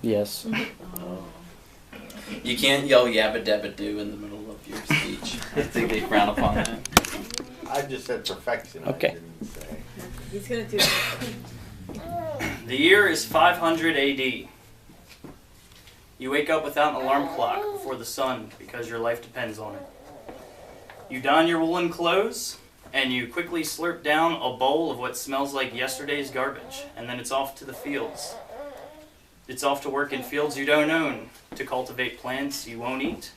Yes. You can't yell yabba dabba doo in the middle of your speech. I think they frown upon that. I just said perfection. Okay. I didn't say. He's gonna do it. The year is 500 AD. You wake up without an alarm clock before the sun because your life depends on it. You don your woolen clothes and you quickly slurp down a bowl of what smells like yesterday's garbage, and then it's off to the fields. It's off to work in fields you don't own, to cultivate plants you won't eat,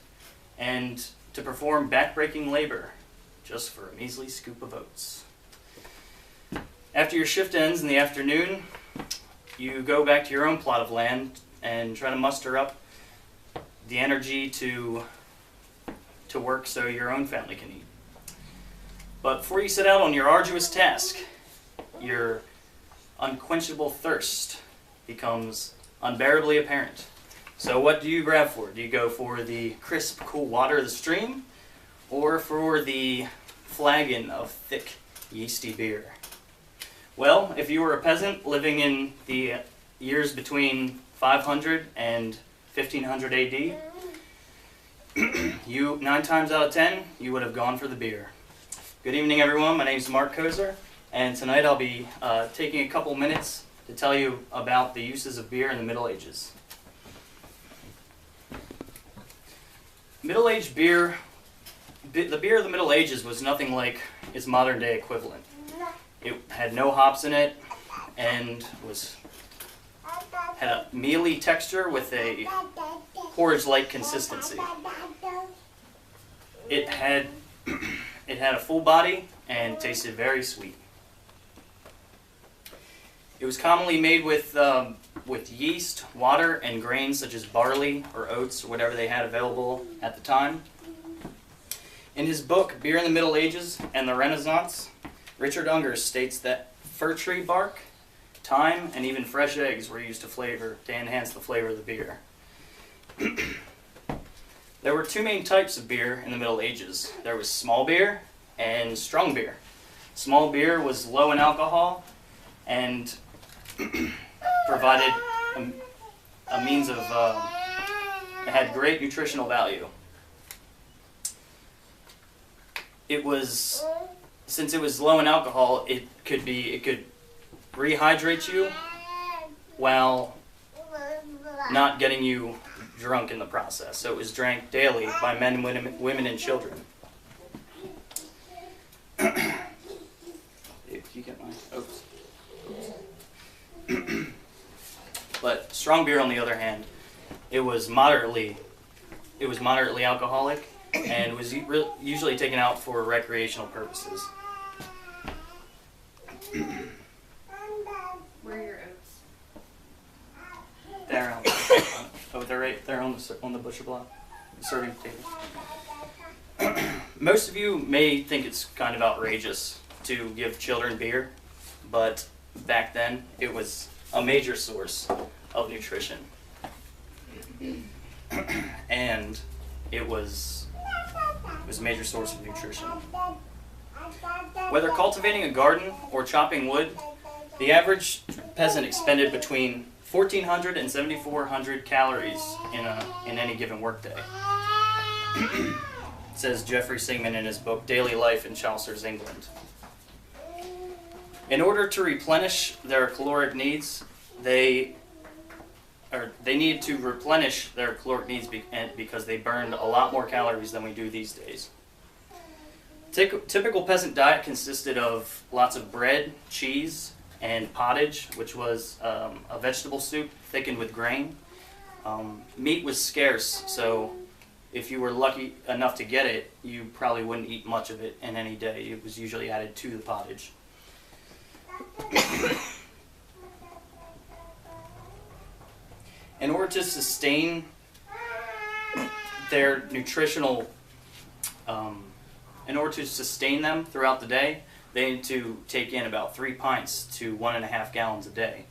and to perform backbreaking labor just for a measly scoop of oats. After your shift ends in the afternoon, you go back to your own plot of land and try to muster up the energy to work so your own family can eat. But before you set out on your arduous task, your unquenchable thirst becomes unbearably apparent. So what do you grab for? Do you go for the crisp, cool water of the stream, or for the flagon of thick, yeasty beer? Well, if you were a peasant living in the years between 500 and 1500 AD, you, 9 times out of 10, you would have gone for the beer. Good evening, everyone. My name is Mark Kozer, and tonight I'll be taking a couple minutes to tell you about the uses of beer in the Middle Ages. Middle-aged beer, the beer of the Middle Ages was nothing like its modern-day equivalent. It had no hops in it, and had a mealy texture with a porridge-like consistency. It had a full body and tasted very sweet. It was commonly made with yeast, water, and grains such as barley or oats or whatever they had available at the time. In his book, Beer in the Middle Ages and the Renaissance, Richard Unger states that fir tree bark, thyme, and even fresh eggs were used to enhance the flavor of the beer. There were 2 main types of beer in the Middle Ages. There was small beer and strong beer. Small beer was low in alcohol and provided a means of, it had great nutritional value. Since it was low in alcohol, it could rehydrate you while not getting you drunk in the process. So it was drank daily by men, women, and children. If you get my oops. But strong beer, on the other hand, it was moderately alcoholic and was usually taken out for recreational purposes. Where are your oats? They're they're right there on the butcher block, the serving table. Most of you may think it's kind of outrageous to give children beer, but back then it was a major source of nutrition, and it was a major source of nutrition. Whether cultivating a garden or chopping wood, the average peasant expended between 1,400 and 7,400 calories in any given workday. Says Geoffrey Sigmund in his book Daily Life in Chaucer's England. In order to replenish their caloric needs, they needed to replenish their caloric needs because they burned a lot more calories than we do these days. Typical peasant diet consisted of lots of bread, cheese, and pottage, which was a vegetable soup thickened with grain. Meat was scarce, so if you were lucky enough to get it, you probably wouldn't eat much of it in any day. It was usually added to the pottage. In order to sustain their nutritional, in order to sustain them throughout the day, they need to take in about 3 pints to 1.5 gallons a day.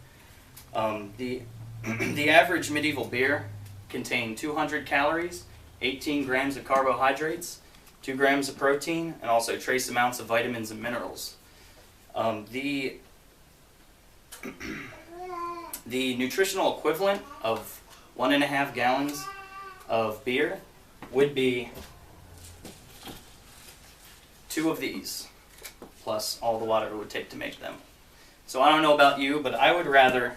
The average medieval beer contained 200 calories, 18 grams of carbohydrates, 2 grams of protein, and also trace amounts of vitamins and minerals. The nutritional equivalent of 1.5 gallons of beer would be 2 of these, plus all the water it would take to make them. So I don't know about you, but I would rather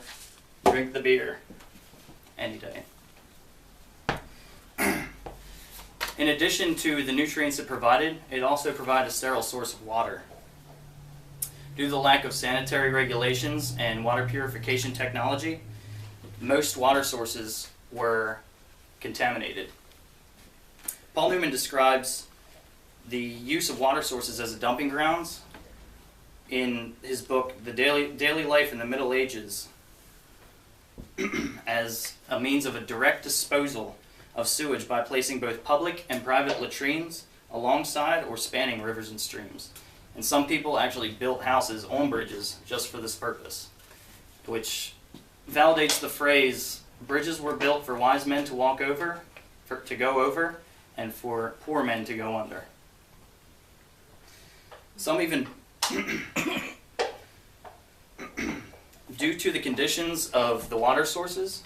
drink the beer any day. In addition to the nutrients it provided, it also provided a sterile source of water. Due to the lack of sanitary regulations and water purification technology, most water sources were contaminated. Paul Newman describes the use of water sources as a dumping grounds in his book, The Daily Life in the Middle Ages, as a means of a direct disposal of sewage by placing both public and private latrines alongside or spanning rivers and streams. And some people actually built houses on bridges just for this purpose, which validates the phrase, bridges were built for wise men to walk over, to go over, and for poor men to go under. Some even, due to the conditions of the water sources,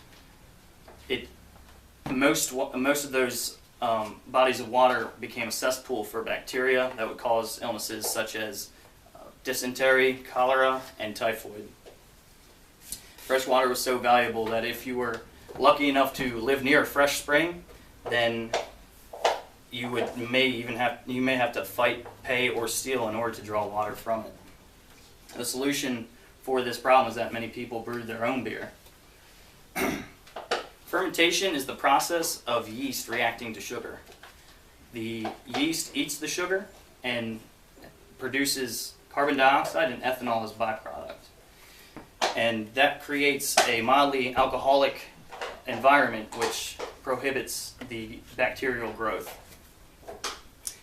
most of those bodies of water became a cesspool for bacteria that would cause illnesses such as dysentery, cholera, and typhoid. Fresh water was so valuable that if you were lucky enough to live near a fresh spring, then you may have to fight, pay, or steal in order to draw water from it. The solution for this problem is that many people brewed their own beer. Fermentation is the process of yeast reacting to sugar. The yeast eats the sugar and produces carbon dioxide and ethanol as byproduct. And that creates a mildly alcoholic environment which prohibits the bacterial growth.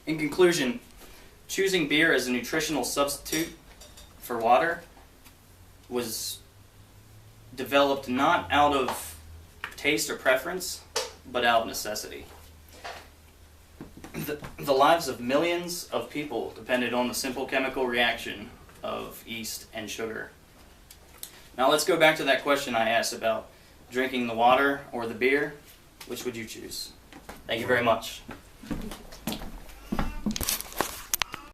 In conclusion, choosing beer as a nutritional substitute for water was developed not out of taste or preference, but out of necessity. The lives of millions of people depended on the simple chemical reaction of yeast and sugar. Now let's go back to that question I asked about drinking the water or the beer. Which would you choose? Thank you very much.